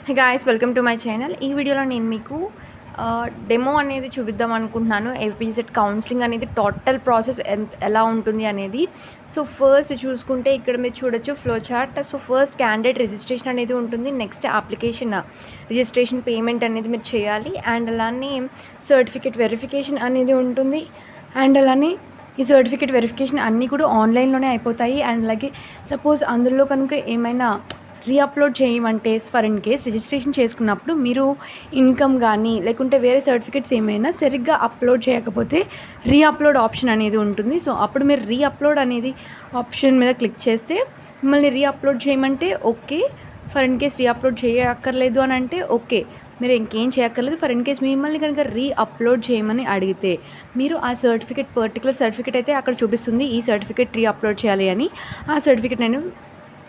Hey guys, welcome to my channel. ఈ వీడియోలో నేను మీకు డెమో అనేది చూపిద్దాం అనుకుంటున్నాను. ఏపీజెడ్ కౌన్సిలింగ్ అనేది టోటల్ ప్రాసెస్ ఎలా ఉంటుంది అనేది. సో ఫస్ట్ చూసుకుంటే ఇక్కడ మీరు చూడొచ్చు flow chart. So first candidate registration అనేది ఉంటుంది. నెక్స్ట్ అప్లికేషన్ రిజిస్ట్రేషన్ పేమెంట్ అనేది మీరు చేయాలి. అండ్ అలానే సర్టిఫికేట్ వెరిఫికేషన్ అనేది ఉంటుంది. అండ్ అలానే ఈ సర్టిఫికేట్ వెరిఫికేషన్ అన్నీ కూడా ఆన్లైన్లోనే అయిపోతాయి. అండ్ అలాగే సపోజ్ అందులో కనుక ఏమైనా రీఅప్లోడ్ చేయమంటే ఫర్ ఇన్ కేస్ రిజిస్ట్రేషన్ చేసుకున్నప్పుడు మీరు ఇన్కమ్ కానీ లేకుంటే వేరే సర్టిఫికేట్స్ ఏమైనా సరిగ్గా అప్లోడ్ చేయకపోతే రీఅప్లోడ్ ఆప్షన్ అనేది ఉంటుంది. సో అప్పుడు మీరు రీఅప్లోడ్ అనేది ఆప్షన్ మీద క్లిక్ చేస్తే మిమ్మల్ని రీఅప్లోడ్ చేయమంటే okay, for in case re-upload చేయక్కర్లేదు అని అంటే ఓకే, మీరు ఇంకేం చేయక్కర్లేదు. ఫర్ ఇన్ కేస్ మిమ్మల్ని కనుక రీఅప్లోడ్ చేయమని అడిగితే మీరు ఆ సర్టిఫికేట్ పర్టికులర్ సర్టిఫికేట్ అయితే అక్కడ చూపిస్తుంది, ఈ సర్టిఫికేట్ రీఅప్లోడ్ చేయాలి అని. ఆ సర్టిఫికేట్ నేను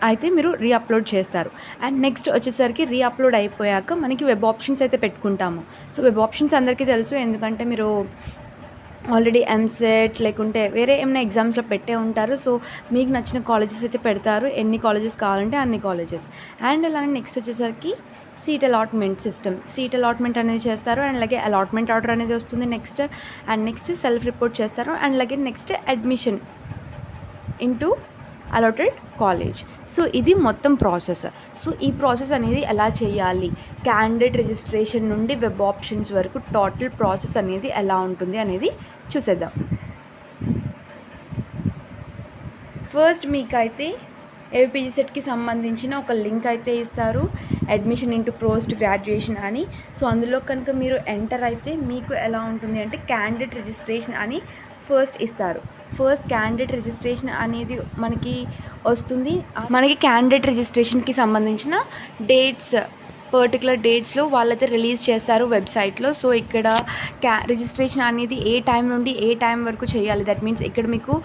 అయితే మీరు రీఅప్లోడ్ చేస్తారు. అండ్ నెక్స్ట్ వచ్చేసరికి రీఅప్లోడ్ అయిపోయాక మనకి వెబ్ ఆప్షన్స్ అయితే పెట్టుకుంటాము. సో వెబ్ ఆప్షన్స్ అందరికీ తెలుసు, ఎందుకంటే మీరు ఆల్రెడీ ఎంసెట్ లేకుంటే వేరే ఏమైనా ఎగ్జామ్స్లో పెట్టే ఉంటారు. సో మీకు నచ్చిన కాలేజెస్ అయితే పెడతారు, ఎన్ని కాలేజెస్ కావాలంటే అన్ని కాలేజెస్. అండ్ అలానే నెక్స్ట్ వచ్చేసరికి seat allotment system, seat allotment అనేది చేస్తారు. అండ్ అలాగే అలాట్మెంట్ ఆర్డర్ అనేది వస్తుంది next. And next self report చేస్తారు. అండ్ అలాగే next admission into allotted college. So ఇది మొత్తం ప్రాసెస్. సో ఈ ప్రాసెస్ అనేది ఎలా చేయాలి, క్యాండిడేట్ రిజిస్ట్రేషన్ నుండి వెబ్ ఆప్షన్స్ వరకు టోటల్ ప్రాసెస్ అనేది ఎలా ఉంటుంది అనేది చూసేద్దాం. ఫస్ట్ మీకైతే ఏపీజీసెట్కి సంబంధించిన ఒక లింక్ అయితే ఇస్తారు, అడ్మిషన్ ఇంటూ పోస్ట్ గ్రాడ్యుయేషన్ అని. సో అందులో కనుక మీరు ఎంటర్ అయితే మీకు ఎలా ఉంటుంది అంటే క్యాండిడేట్ రిజిస్ట్రేషన్ అని ఫస్ట్ ఇస్తారు. ఫస్ట్ క్యాండిడేట్ రిజిస్ట్రేషన్ అనేది మనకి వస్తుంది. మనకి క్యాండిడేట్ రిజిస్ట్రేషన్కి సంబంధించిన డేట్స్ పర్టికులర్ డేట్స్లో వాళ్ళైతే రిలీజ్ చేస్తారు వెబ్సైట్లో. సో ఇక్కడ రిజిస్ట్రేషన్ అనేది ఏ టైం నుండి ఏ టైం వరకు చేయాలి, దట్ మీన్స్ ఇక్కడ మీకు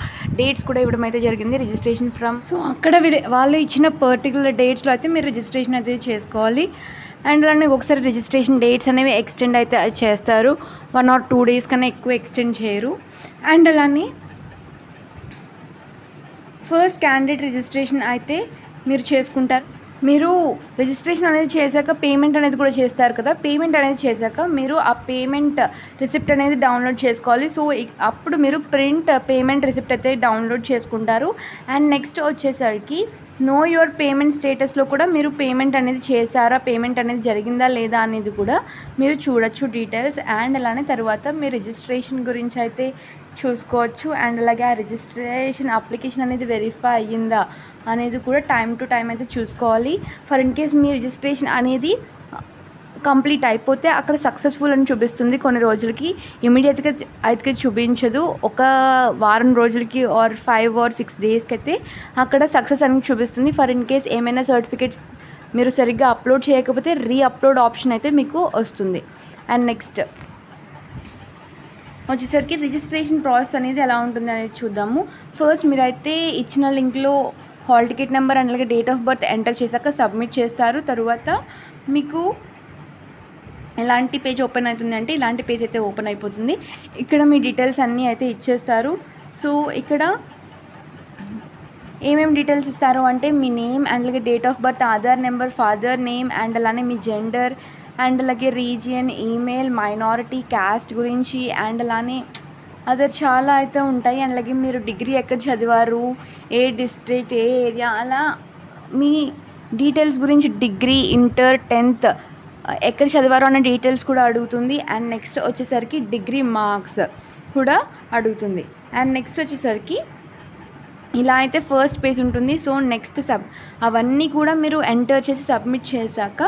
డేట్స్ కూడా ఇవ్వడం అయితే జరిగింది, రిజిస్ట్రేషన్ ఫ్రమ్. సో అక్కడ వాళ్ళు ఇచ్చిన పర్టికులర్ డేట్స్లో అయితే మీరు రిజిస్ట్రేషన్ అయితే చేసుకోవాలి. అండ్ అలానే ఒకసారి రిజిస్ట్రేషన్ డేట్స్ అనేవి ఎక్స్టెండ్ అయితే చేస్తారు, 1 or 2 days కన్నా ఎక్కువ ఎక్స్టెండ్ చేయరు. అండ్ అలానే ఫస్ట్ క్యాండిడేట్ రిజిస్ట్రేషన్ అయితే మీరు చేసుకుంటారు. మీరు రిజిస్ట్రేషన్ అనేది చేశాక పేమెంట్ అనేది కూడా చేస్తారు కదా, పేమెంట్ అనేది చేశాక మీరు ఆ పేమెంట్ రిసిప్ట్ అనేది డౌన్లోడ్ చేసుకోవాలి. సో అప్పుడు మీరు ప్రింట్ పేమెంట్ రిసిప్ట్ అయితే డౌన్లోడ్ చేసుకుంటారు. అండ్ నెక్స్ట్ వచ్చేసరికి నో యువర్ పేమెంట్ స్టేటస్లో కూడా మీరు పేమెంట్ అనేది చేశారా, పేమెంట్ అనేది జరిగిందా లేదా అనేది కూడా మీరు చూడొచ్చు డీటెయిల్స్. అండ్ అలానే తర్వాత మీ రిజిస్ట్రేషన్ గురించి అయితే చూసుకోవచ్చు. అండ్ అలాగే ఆ రిజిస్ట్రేషన్ అప్లికేషన్ అనేది వెరిఫై అయ్యిందా అనేది కూడా టైం టు టైం అయితే చూసుకోవాలి. For in case me registration అనేది కంప్లీట్ అయిపోతే అక్కడ సక్సెస్ఫుల్ అని చూపిస్తుంది కొన్ని రోజులకి, ఇమీడియట్గా అయితే చూపించదు. ఒక వారం రోజులకి ఆర్ 5 or 6 daysకి అయితే అక్కడ సక్సెస్ అని చూపిస్తుంది. ఫర్ ఇన్ కేస్ ఏమైనా సర్టిఫికేట్స్ మీరు సరిగ్గా అప్లోడ్ చేయకపోతే రీఅప్లోడ్ ఆప్షన్ అయితే మీకు వస్తుంది. అండ్ నెక్స్ట్ వచ్చేసరికి రిజిస్ట్రేషన్ ప్రాసెస్ అనేది ఎలా ఉంటుంది అనేది చూద్దాము. ఫస్ట్ మీరైతే ఇచ్చిన లింక్లో హాల్ టికెట్ నెంబర్ అండ్ అలాగే డేట్ ఆఫ్ బర్త్ ఎంటర్ చేశాక సబ్మిట్ చేస్తారు. తర్వాత మీకు ఎలాంటి పేజ్ ఓపెన్ అవుతుంది అంటే ఇలాంటి పేజ్ అయితే ఓపెన్ అయిపోతుంది. ఇక్కడ మీ డీటెయిల్స్ అన్నీ అయితే ఇచ్చేస్తారు. సో ఇక్కడ ఏమేమి డీటెయిల్స్ ఇస్తారు అంటే మీ నేమ్ అండ్ అలాగే date of birth, Aadhaar number, father name and అలానే మీ జెండర్ అండ్ అలాగే రీజియన్, ఈమెయిల్, మైనారిటీ, క్యాస్ట్ గురించి అండ్ అలానే అదర్ చాలా అయితే ఉంటాయి. అండ్ అలాగే మీరు డిగ్రీ ఎక్కడ చదివారు, ఏ డిస్ట్రిక్ట్, ఏ ఏరియా, అలా మీ డీటెయిల్స్ గురించి డిగ్రీ, ఇంటర్, 10th ఎక్కడ చదివారు అన్న డీటెయిల్స్ కూడా అడుగుతుంది. అండ్ నెక్స్ట్ వచ్చేసరికి డిగ్రీ మార్క్స్ కూడా అడుగుతుంది. అండ్ నెక్స్ట్ వచ్చేసరికి ఇలా అయితే ఫస్ట్ పేజ్ ఉంటుంది. సో నెక్స్ట్ అవన్నీ కూడా మీరు ఎంటర్ చేసి సబ్మిట్ చేశాక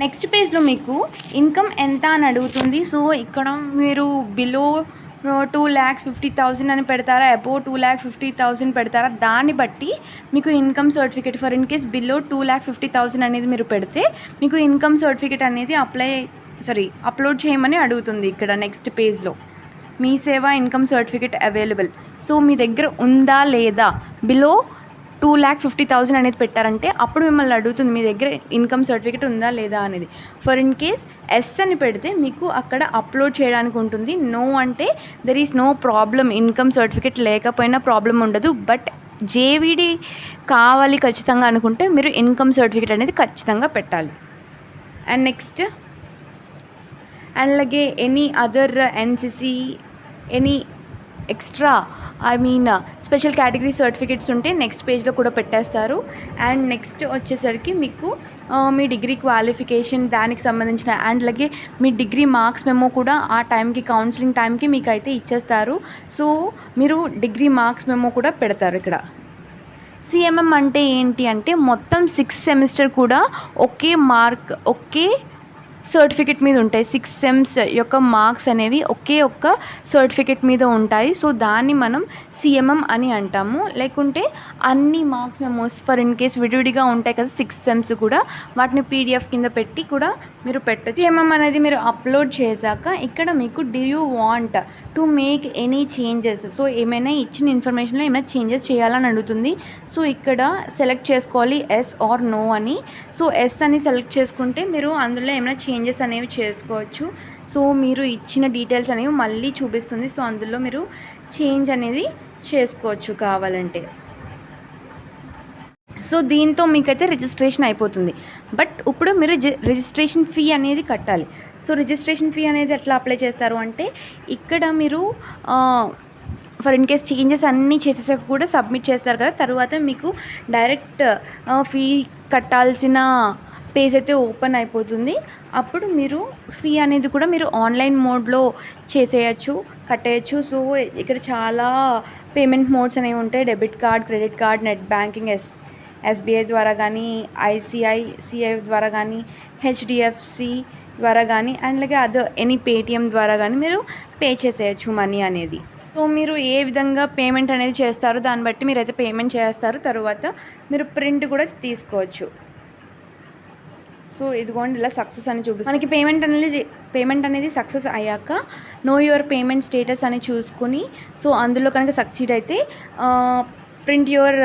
నెక్స్ట్ పేజ్లో మీకు ఇన్కమ్ ఎంత అని అడుగుతుంది. సో ఇక్కడ మీరు బిలో 2,50,000 అని పెడతారా, అబోవ్ 2,50,000 పెడతారా, దాన్ని బట్టి మీకు income certificate. For in case below 2,50,000 అనేది మీరు పెడితే మీకు ఇన్కమ్ సర్టిఫికేట్ అనేది అప్లోడ్ చేయమని అడుగుతుంది. ఇక్కడ నెక్స్ట్ పేజ్లో మీ సేవ ఇన్కమ్ సర్టిఫికేట్ అవైలబుల్. సో మీ దగ్గర ఉందా లేదా, బిలో 2,50,000 అనేది పెట్టారంటే అప్పుడు మిమ్మల్ని అడుగుతుంది మీ దగ్గర ఇన్కమ్ సర్టిఫికేట్ ఉందా లేదా అనేది. ఫర్ ఇన్ కేస్ ఎస్ అని పెడితే మీకు అక్కడ అప్లోడ్ చేయడానికి ఉంటుంది. నో అంటే there is no problem, income certificate లేకపోయినా ప్రాబ్లం ఉండదు. బట్ జేవిడి కావాలి ఖచ్చితంగా అనుకుంటే మీరు ఇన్కమ్ సర్టిఫికేట్ అనేది ఖచ్చితంగా పెట్టాలి. అండ్ నెక్స్ట్ అండ్ అలాగే any other NCC any extra special category certificates ఉంటే నెక్స్ట్ పేజ్లో కూడా పెట్టేస్తారు. అండ్ నెక్స్ట్ వచ్చేసరికి మీకు మీ డిగ్రీ క్వాలిఫికేషన్ దానికి సంబంధించిన అండ్ అలాగే మీ డిగ్రీ మార్క్స్ మెమో కూడా ఆ టైంకి కౌన్సిలింగ్ టైంకి మీకు అయితే ఇచ్చేస్తారు. సో మీరు డిగ్రీ మార్క్స్ మెమో కూడా పెడతారు ఇక్కడ. సిఎంఎం అంటే ఏంటి అంటే మొత్తం 6 సెమిస్టర్ కూడా ఒకే సర్టిఫికెట్ మీద ఉంటాయి. 6 సెమ్స్ యొక్క మార్క్స్ అనేవి ఒక్క సర్టిఫికెట్ మీద ఉంటాయి. సో దాన్ని మనం సిఎంఎం అని అంటాము. లేకుంటే అన్ని marks memos for in case విడివిడిగా ఉంటాయి కదా 6 సెమ్స్ కూడా, వాటిని పీడిఎఫ్ కింద పెట్టి కూడా మీరు పెట్టచ్చు. సిఎంఎం అనేది మీరు అప్లోడ్ చేశాక ఇక్కడ మీకు do you want to make any changes, so ఏమైనా ఇచ్చిన ఇన్ఫర్మేషన్లో ఏమైనా చేంజెస్ చేయాలని అడుగుతుంది. సో ఇక్కడ సెలెక్ట్ చేసుకోవాలి ఎస్ ఆర్ నో అని. సో ఎస్ అని సెలెక్ట్ చేసుకుంటే మీరు అందులో ఏమైనా చేంజెస్ అనేవి చేసుకోవచ్చు. సో మీరు ఇచ్చిన డీటెయిల్స్ అనేవి మళ్ళీ చూపిస్తుంది. సో అందులో మీరు చేంజ్ అనేది చేసుకోవచ్చు కావాలంటే. సో దీంతో మీకైతే రిజిస్ట్రేషన్ అయిపోతుంది. బట్ ఇప్పుడు మీరు రిజిస్ట్రేషన్ ఫీ అనేది కట్టాలి. సో రిజిస్ట్రేషన్ ఫీ అనేది ఎట్లా అప్లై చేస్తారు అంటే ఇక్కడ మీరు ఫర్ ఇన్ కేస్ చేంజెస్ అన్నీ చేసేసాక కూడా సబ్మిట్ చేస్తారు కదా, తర్వాత మీకు డైరెక్ట్ ఫీ కట్టాల్సిన పేజ్ అయితే ఓపెన్ అయిపోతుంది. అప్పుడు మీరు ఫీ అనేది కూడా మీరు ఆన్లైన్ మోడ్లో కట్టేయచ్చు. సో ఇక్కడ చాలా పేమెంట్ మోడ్స్ అనేవి ఉంటాయి. Debit card, credit card, net banking, SBI ద్వారా కానీ, ఐసిఐసిఐ ద్వారా కానీ, హెచ్డిఎఫ్సి ద్వారా కానీ, అండ్ అలాగే ఎనీ పేటిఎం ద్వారా కానీ మీరు పే చేసేయచ్చు మనీ అనేది. సో మీరు ఏ విధంగా పేమెంట్ అనేది చేస్తారో దాన్ని బట్టి మీరైతే పేమెంట్ చేస్తారు. తర్వాత మీరు ప్రింట్ కూడా తీసుకోవచ్చు. సో ఇదిగోండి ఇలా సక్సెస్ అని చూపిస్తుంది. మనకి పేమెంట్ అనేది సక్సెస్ అయ్యాక నో యువర్ పేమెంట్ స్టేటస్ అని చూసుకుని, సో అందులో కనుక సక్సీడ్ అయితే ప్రింట్ యువర్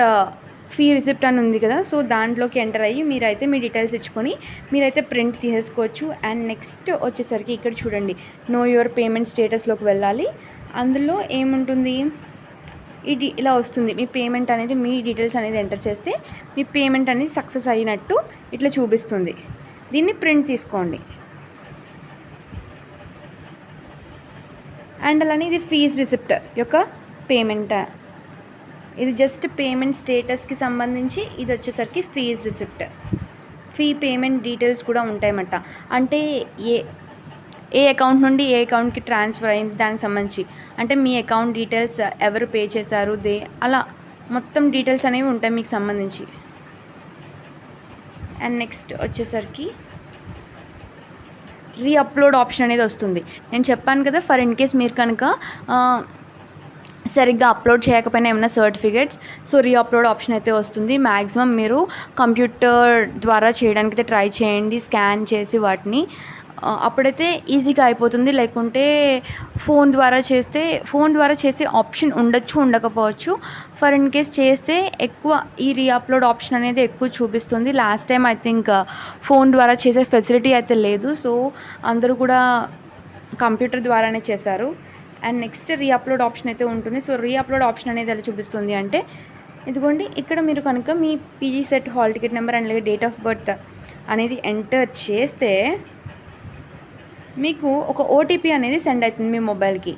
ఫీ రిసిప్ట్ అని ఉంది కదా, సో దాంట్లోకి ఎంటర్ అయ్యి మీరైతే మీ డీటెయిల్స్ ఇచ్చుకొని మీరైతే ప్రింట్ తీసేసుకోవచ్చు. అండ్ నెక్స్ట్ వచ్చేసరికి ఇక్కడ చూడండి నో యువర్ పేమెంట్ స్టేటస్లోకి వెళ్ళాలి. అందులో ఏముంటుంది, ఇది ఇలా వస్తుంది. మీ పేమెంట్ అనేది మీ డీటెయిల్స్ అనేది ఎంటర్ చేస్తే మీ పేమెంట్ అనేది సక్సెస్ అయినట్టు ఇట్లా చూపిస్తుంది. దీన్ని ప్రింట్ తీసుకోండి. అండ్ అలానే ఇది ఫీజ్ రిసిప్ట్ యొక్క పేమెంట్, ఇది జస్ట్ పేమెంట్ స్టేటస్కి సంబంధించి. ఇది వచ్చేసరికి fee receipt, fee payment details కూడా ఉంటాయన్నమాట. అంటే ఏ అకౌంట్ నుండి ఏ అకౌంట్కి ట్రాన్స్ఫర్ అయింది దానికి సంబంధించి, అంటే మీ అకౌంట్ డీటెయిల్స్ ఎవరు పే చేశారు అలా మొత్తం డీటెయిల్స్ అనేవి ఉంటాయి మీకు సంబంధించి. అండ్ నెక్స్ట్ వచ్చేసరికి రీఅప్లోడ్ ఆప్షన్ అనేది వస్తుంది. నేను చెప్పాను కదా ఫర్ ఇన్ కేస్ మీరు కనుక సరిగ్గా అప్లోడ్ చేయకపోయినా ఏమైనా సర్టిఫికేట్స్, సో రీఅప్లోడ్ ఆప్షన్ అయితే వస్తుంది. మ్యాక్సిమం మీరు కంప్యూటర్ ద్వారా చేయడానికి అయితే ట్రై చేయండి, స్కాన్ చేసి వాటిని. అప్పుడైతే ఈజీగా అయిపోతుంది. లేకుంటే ఫోన్ ద్వారా చేసే ఆప్షన్ ఉండకపోవచ్చు. ఫర్ ఇన్ కేస్ చేస్తే ఎక్కువ ఈ రీఅప్లోడ్ ఆప్షన్ అనేది ఎక్కువ చూపిస్తుంది. Last time I think phone ద్వారా చేసే ఫెసిలిటీ అయితే లేదు. సో అందరూ కూడా కంప్యూటర్ ద్వారానే చేశారు. అండ్ నెక్స్ట్ రీఅప్లోడ్ ఆప్షన్ అయితే ఉంటుంది. సో రీఅప్లోడ్ ఆప్షన్ అనేది ఎలా చూపిస్తుంది అంటే ఇదిగోండి ఇక్కడ మీరు కనుక మీ PG CET hall ticket number and అలాగే డేట్ ఆఫ్ బర్త్ అనేది ఎంటర్ చేస్తే మీకు ఒక ఓటీపీ అనేది సెండ్ అవుతుంది మీ మొబైల్కి.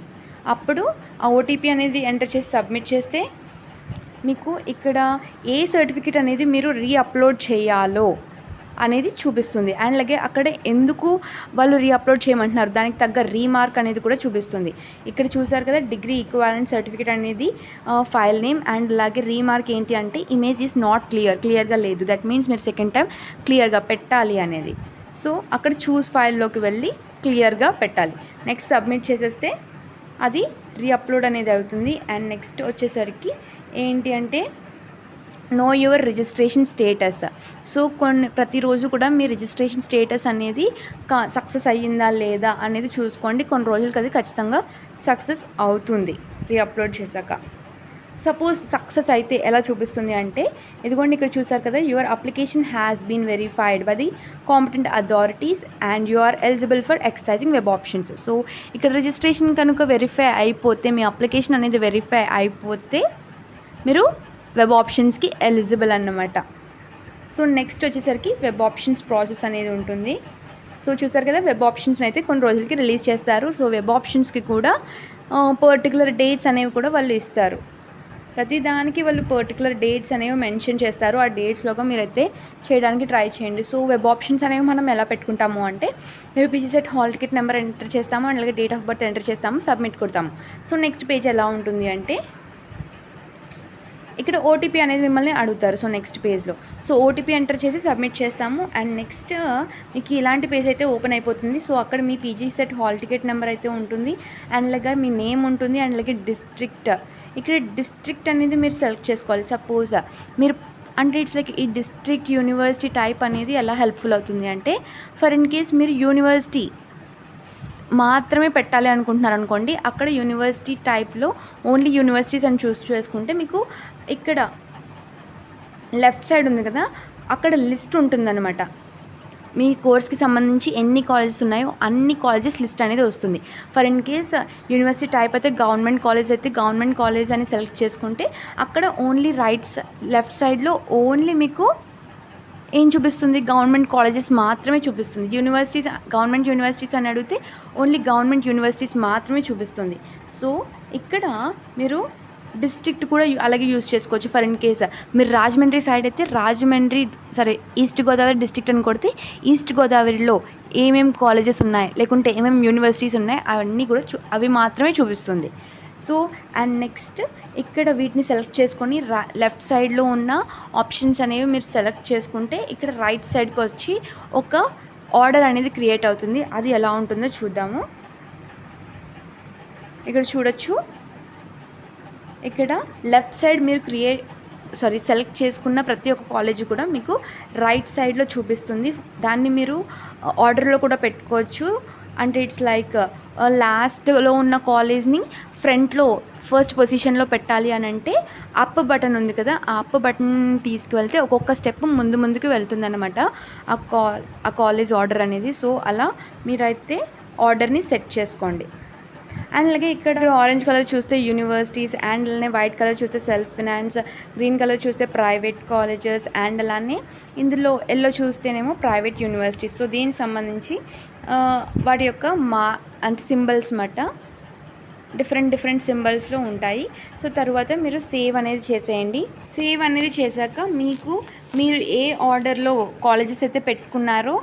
అప్పుడు ఆ ఓటీపీ అనేది ఎంటర్ చేసి సబ్మిట్ చేస్తే మీకు ఇక్కడ ఏ సర్టిఫికేట్ అనేది మీరు రీఅప్లోడ్ చేయాలో అనేది చూపిస్తుంది. అండ్ అలాగే అక్కడ ఎందుకు వాళ్ళు రీఅప్లోడ్ చేయమంటున్నారు దానికి తగ్గ రీమార్క్ అనేది కూడా చూపిస్తుంది. ఇక్కడ చూసారు కదా డిగ్రీ ఈక్వాలెంట్ సర్టిఫికేట్ అనేది ఫైల్ నేమ్ అండ్ అలాగే రీమార్క్ ఏంటి అంటే ఇమేజ్ ఈజ్ నాట్ క్లియర్గా లేదు. దట్ మీన్స్ మీరు సెకండ్ టైం క్లియర్గా పెట్టాలి అనేది. సో అక్కడ చూస్ ఫైల్లోకి వెళ్ళి క్లియర్గా పెట్టాలి. నెక్స్ట్ సబ్మిట్ చేసేస్తే అది రీఅప్లోడ్ అనేది అవుతుంది. అండ్ నెక్స్ట్ వచ్చేసరికి ఏంటి అంటే know your registration status. So ప్రతిరోజు కూడా మీ రిజిస్ట్రేషన్ స్టేటస్ అనేది సక్సెస్ అయ్యిందా లేదా అనేది చూసుకోండి. కొన్ని రోజులకి అది ఖచ్చితంగా సక్సెస్ అవుతుంది రీఅప్లోడ్ చేశాక. సపోజ్ సక్సెస్ అయితే ఎలా చూపిస్తుంది అంటే ఇదిగోండి ఇక్కడ చూసారు కదా your application has been verified by the competent authorities and you are eligible for exercising web options. So ఇక్కడ రిజిస్ట్రేషన్ కనుక వెరిఫై అయిపోతే మీ అప్లికేషన్ అనేది వెరిఫై అయిపోతే మీరు వెబ్ ఆప్షన్స్కి ఎలిజిబుల్ అన్నమాట. సో నెక్స్ట్ వచ్చేసరికి వెబ్ ఆప్షన్స్ ప్రాసెస్ అనేది ఉంటుంది. సో చూసారు కదా, వెబ్ ఆప్షన్స్ అయితే కొన్ని రోజులకి రిలీజ్ చేస్తారు. సో వెబ్ ఆప్షన్స్కి కూడా పర్టికులర్ డేట్స్ అనేవి కూడా వాళ్ళు ఇస్తారు. ప్రతి దానికి వాళ్ళు పర్టికులర్ డేట్స్ అనేవి మెన్షన్ చేస్తారు. ఆ డేట్స్లోగా మీరైతే చేయడానికి ట్రై చేయండి. సో వెబ్ ఆప్షన్స్ అనేవి మనం ఎలా పెట్టుకుంటాము అంటే, ఏపీజీసెట్ హాల్ టికెట్ నెంబర్ ఎంటర్ చేస్తాము, అలాగే డేట్ ఆఫ్ బర్త్ ఎంటర్ చేస్తాము, సబ్మిట్ కొడతాము. సో నెక్స్ట్ పేజ్ ఎలా ఉంటుంది అంటే, ఇక్కడ ఓటీపీ అనేది మిమ్మల్ని అడుగుతారు. సో నెక్స్ట్ పేజ్లో సో ఓటీపీ ఎంటర్ చేసి సబ్మిట్ చేస్తాము. అండ్ నెక్స్ట్ మీకు ఇలాంటి పేజ్ అయితే ఓపెన్ అయిపోతుంది. సో అక్కడ మీ పీజీసెట్ హాల్ టికెట్ నెంబర్ అయితే ఉంటుంది, అండ్ అలాగే మీ నేమ్ ఉంటుంది, అండ్ అలాగే డిస్ట్రిక్ట్. ఇక్కడ డిస్ట్రిక్ట్ అనేది మీరు సెలెక్ట్ చేసుకోవాలి. సపోజ్ మీరు అంటే ఇట్స్ లైక్ ఈ డిస్ట్రిక్ట్ యూనివర్సిటీ టైప్ అనేది ఎలా హెల్ప్ఫుల్ అవుతుంది అంటే, ఫర్ ఇన్ కేస్ మీరు యూనివర్సిటీ మాత్రమే పెట్టాలి అనుకుంటున్నారు అనుకోండి, అక్కడ యూనివర్సిటీ టైప్లో ఓన్లీ యూనివర్సిటీస్ అని చూస్ చేసుకుంటే మీకు ఇక్కడ లెఫ్ట్ సైడ్ ఉంది కదా, అక్కడ లిస్ట్ ఉంటుందన్నమాట. మీ కోర్స్కి సంబంధించి ఎన్ని కాలేజెస్ ఉన్నాయో అన్ని కాలేజెస్ లిస్ట్ అనేది వస్తుంది. For in case university type అయితే గవర్నమెంట్ కాలేజ్ అయితే గవర్నమెంట్ కాలేజ్ అని సెలెక్ట్ చేసుకుంటే అక్కడ ఓన్లీ లెఫ్ట్ సైడ్లో ఓన్లీ మీకు ఏం చూపిస్తుంది, గవర్నమెంట్ కాలేజెస్ మాత్రమే చూపిస్తుంది. గవర్నమెంట్ యూనివర్సిటీస్ అని అడిగితే ఓన్లీ గవర్నమెంట్ యూనివర్సిటీస్ మాత్రమే చూపిస్తుంది. సో ఇక్కడ మీరు డిస్ట్రిక్ట్ కూడా అలాగే యూజ్ చేసుకోవచ్చు. ఫర్ ఇన్ కేస్ మీరు రాజమండ్రి సైడ్ అయితే ఈస్ట్ గోదావరి డిస్ట్రిక్ట్ అని కొడితే ఈస్ట్ గోదావరిలో ఏమేమి కాలేజెస్ ఉన్నాయి, లేకుంటే ఏమేమి యూనివర్సిటీస్ ఉన్నాయి అవన్నీ కూడా అవి మాత్రమే చూపిస్తుంది. సో అండ్ నెక్స్ట్ ఇక్కడ వీటిని సెలెక్ట్ చేసుకొని లెఫ్ట్ సైడ్లో ఉన్న ఆప్షన్స్ అనేవి మీరు సెలెక్ట్ చేసుకుంటే ఇక్కడ రైట్ సైడ్కి వచ్చి ఒక ఆర్డర్ అనేది క్రియేట్ అవుతుంది. అది ఎలా ఉంటుందో చూద్దాము. ఇక్కడ చూడొచ్చు, ఇక్కడ లెఫ్ట్ సైడ్ మీరు సెలెక్ట్ చేసుకున్న ప్రతి ఒక్క కాలేజ్ కూడా మీకు రైట్ సైడ్లో చూపిస్తుంది. దాన్ని మీరు ఆర్డర్లో కూడా పెట్టుకోవచ్చు. అంటే ఇట్స్ లైక్ లాస్ట్లో ఉన్న కాలేజ్ని ఫ్రంట్లో ఫస్ట్ పొజిషన్లో పెట్టాలి అని అంటే అప్ బటన్ ఉంది కదా, ఆ అప్ బటన్ తీసుకువెళ్తే ఒక్కొక్క స్టెప్ ముందుకు వెళ్తుందన్నమాట ఆ కాలేజ్ ఆర్డర్ అనేది. సో అలా మీరైతే ఆర్డర్ని సెట్ చేసుకోండి. అండ్ అలాగే ఇక్కడ ఆరెంజ్ కలర్ చూస్తే యూనివర్సిటీస్, అండ్ అలానే వైట్ కలర్ చూస్తే సెల్ఫ్ ఫినాన్స్, గ్రీన్ కలర్ చూస్తే ప్రైవేట్ కాలేజెస్, అండ్ అలానే ఇందులో ఎల్లో చూస్తేనేమో ప్రైవేట్ యూనివర్సిటీస్. సో దీనికి సంబంధించి వాటి యొక్క అంటే సింబల్స్ మాట డిఫరెంట్ సింబల్స్లో ఉంటాయి. సో తర్వాత మీరు సేవ్ అనేది చేసేయండి. సేవ్ అనేది చేశాక మీరు ఏ ఆర్డర్లో కాలేజెస్ అయితే పెట్టుకున్నారో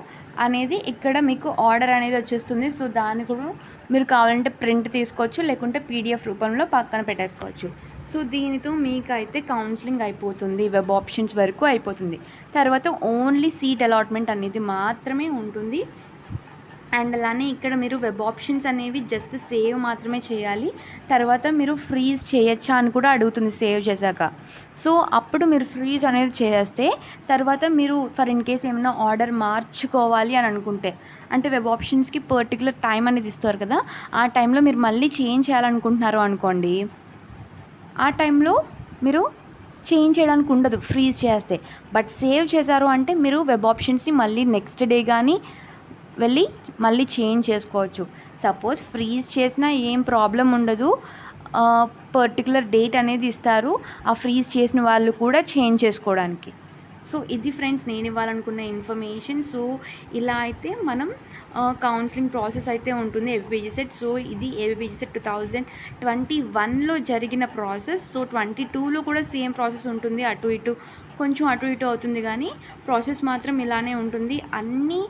అనేది ఇక్కడ మీకు ఆర్డర్ అనేది వచ్చేస్తుంది. సో దాన్ని కూడా మీరు కావాలంటే ప్రింట్ తీసుకోవచ్చు, లేకుంటే పీడిఎఫ్ రూపంలో పక్కన పెట్టేసుకోవచ్చు. సో దీనితో మీకైతే కౌన్సిలింగ్ అయిపోతుంది, వెబ్ ఆప్షన్స్ వరకు అయిపోతుంది. తర్వాత ఓన్లీ సీట్ అలాట్మెంట్ అనేది మాత్రమే ఉంటుంది. అండ్ అలానే ఇక్కడ మీరు వెబ్ ఆప్షన్స్ అనేవి జస్ట్ సేవ్ మాత్రమే చేయాలి. తర్వాత మీరు ఫ్రీజ్ చేయొచ్చా అని కూడా అడుగుతుంది సేవ్ చేశాక. సో అప్పుడు మీరు ఫ్రీజ్ అనేది చేస్తే తర్వాత మీరు ఫర్ ఇన్ కేస్ ఏమైనా ఆర్డర్ మార్చుకోవాలి అని అనుకుంటే, అంటే వెబ్ ఆప్షన్స్కి పర్టికులర్ టైం అనేది ఇస్తారు కదా, ఆ టైంలో మీరు మళ్ళీ చేంజ్ చేయాలనుకుంటున్నారు అనుకోండి, ఆ టైంలో మీరు చేంజ్ చేయడానికి ఉండదు ఫ్రీజ్ చేస్తే. బట్ సేవ్ చేశారు అంటే మీరు వెబ్ ఆప్షన్స్ని మళ్ళీ నెక్స్ట్ డే కానీ వెళ్ళి మళ్ళీ చేంజ్ చేసుకోవచ్చు. సపోజ్ ఫ్రీజ్ చేసినా ఏం ప్రాబ్లం ఉండదు, పర్టికులర్ డేట్ అనేది ఇస్తారు ఆ ఫ్రీజ్ చేసిన వాళ్ళు కూడా చేంజ్ చేసుకోవడానికి. సో ఇది ఫ్రెండ్స్ నేను ఇవ్వాలనుకున్న ఇన్ఫర్మేషన్. సో ఇలా అయితే మనం కౌన్సిలింగ్ ప్రాసెస్ అయితే ఉంటుంది ఏపీజీసెట్. సో ఇది ఏపీజీసెట్ 2021లో జరిగిన ప్రాసెస్. సో 22లో కూడా సేమ్ ప్రాసెస్ ఉంటుంది, కొంచెం అటు ఇటు అవుతుంది, కానీ ప్రాసెస్ మాత్రం ఇలానే ఉంటుంది. అన్ని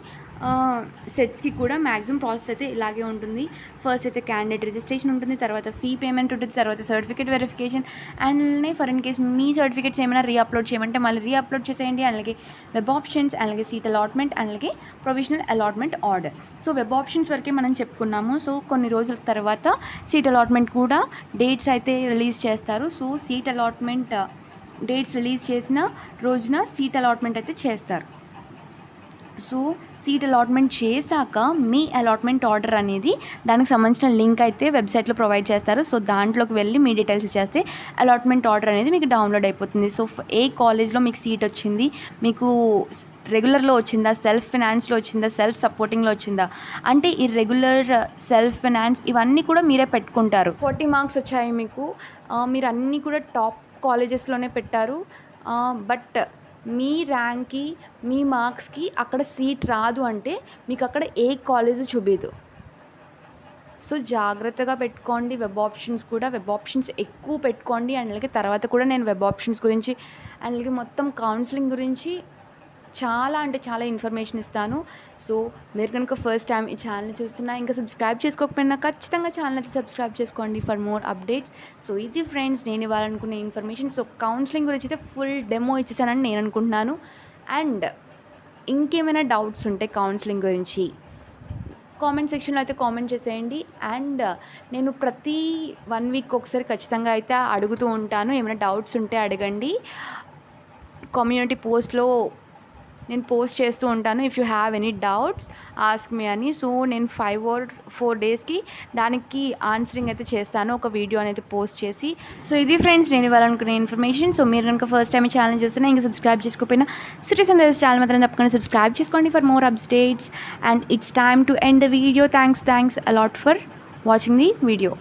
సెట్స్కి కూడా మ్యాక్సిమం ప్రాసెస్ అయితే ఇలాగే ఉంటుంది. ఫస్ట్ అయితే క్యాండిడేట్ రిజిస్ట్రేషన్ ఉంటుంది, తర్వాత ఫీ పేమెంట్ ఉంటుంది, తర్వాత certificate verification, and for in case me certificates ఏమైనా రీఅప్లోడ్ చేయమంటే మళ్ళీ రీఅప్లోడ్ చేసేయండి. అలాగే వెబ్ ఆప్షన్స్, అలాగే సీట్ అలాట్మెంట్, అలాగే provisional allotment order. So web options వరకే మనం చెప్పుకున్నాము. సో కొన్ని రోజుల తర్వాత సీట్ అలాట్మెంట్ కూడా డేట్స్ అయితే రిలీజ్ చేస్తారు. So seat allotment dates release చేసిన రోజున సీట్ అలాట్మెంట్ అయితే చేస్తారు. సో సీట్ అలాట్మెంట్ చేశాక మీ అలాట్మెంట్ ఆర్డర్ అనేది దానికి సంబంధించిన లింక్ అయితే వెబ్సైట్లో ప్రొవైడ్ చేస్తారు. సో దాంట్లోకి వెళ్ళి మీ డీటెయిల్స్ ఇచ్చేస్తే అలాట్మెంట్ ఆర్డర్ అనేది మీకు డౌన్లోడ్ అయిపోతుంది. సో ఏ కాలేజ్లో మీకు సీట్ వచ్చింది, మీకు రెగ్యులర్లో వచ్చిందా, సెల్ఫ్ ఫినాన్స్లో వచ్చిందా, సెల్ఫ్ సపోర్టింగ్లో వచ్చిందా, అంటే ఈ రెగ్యులర్, సెల్ఫ్ ఫినాన్స్ ఇవన్నీ కూడా మీరే పెట్టుకుంటారు. 40 మార్క్స్ వచ్చాయి మీకు, మీరు అన్నీ కూడా టాప్ కాలేజెస్లోనే పెట్టారు, బట్ మీ ర్యాంక్కి మీ మార్క్స్కి అక్కడ సీట్ రాదు అంటే మీకు అక్కడ ఏ కాలేజ్ చూపించదు. సో జాగ్రత్తగా పెట్టుకోండి. వెబ్ ఆప్షన్స్ ఎక్కువ పెట్టుకోండి. అండ్ అలాగే తర్వాత కూడా నేను వెబ్ ఆప్షన్స్ గురించి అండ్ అలాగే మొత్తం కౌన్సిలింగ్ గురించి చాలా అంటే చాలా ఇన్ఫర్మేషన్ ఇస్తాను. సో మీరు కనుక ఫస్ట్ టైం ఈ ఛానల్ని చూస్తున్నా ఇంకా సబ్స్క్రైబ్ చేసుకోకపోయినా ఖచ్చితంగా ఛానల్ని సబ్స్క్రైబ్ చేసుకోండి ఫర్ మోర్ అప్డేట్స్. సో ఇది ఫ్రెండ్స్ నేను ఇవ్వాలనుకునే ఇన్ఫర్మేషన్. సో కౌన్సిలింగ్ గురించి అయితే ఫుల్ డెమో ఇచ్చేసానని నేను అనుకుంటున్నాను. అండ్ ఇంకేమైనా డౌట్స్ ఉంటే కౌన్సిలింగ్ గురించి కామెంట్ సెక్షన్లో అయితే కామెంట్ చేసేయండి. అండ్ నేను ప్రతి 1 వీక్ ఒకసారి ఖచ్చితంగా అయితే అడుగుతూ ఉంటాను. ఏమైనా డౌట్స్ ఉంటే అడగండి. కమ్యూనిటీ పోస్ట్లో నేను పోస్ట్ చేస్తూ ఉంటాను. If you have any doubts ask me అని. సో నేను 5 or 4 డేస్కి దానికి ఆన్సరింగ్ అయితే చేస్తాను, ఒక వీడియో అనేది పోస్ట్ చేసి. సో ఇది ఫ్రెండ్స్ నేను ఇవ్వాలనుకునే ఇన్ఫర్మేషన్. సో మీరు కనుక ఫస్ట్ టైం ఈ ఛానల్ చూస్తున్నా ఇంకా సబ్స్క్రైబ్ చేసుకోకపోయినా సిటీస్ అండ్ ఛానల్ మాత్రం తప్పకుండా సబ్స్క్రైబ్ చేసుకోండి for more updates. And it's time to end the video. Thanks a lot for watching the video.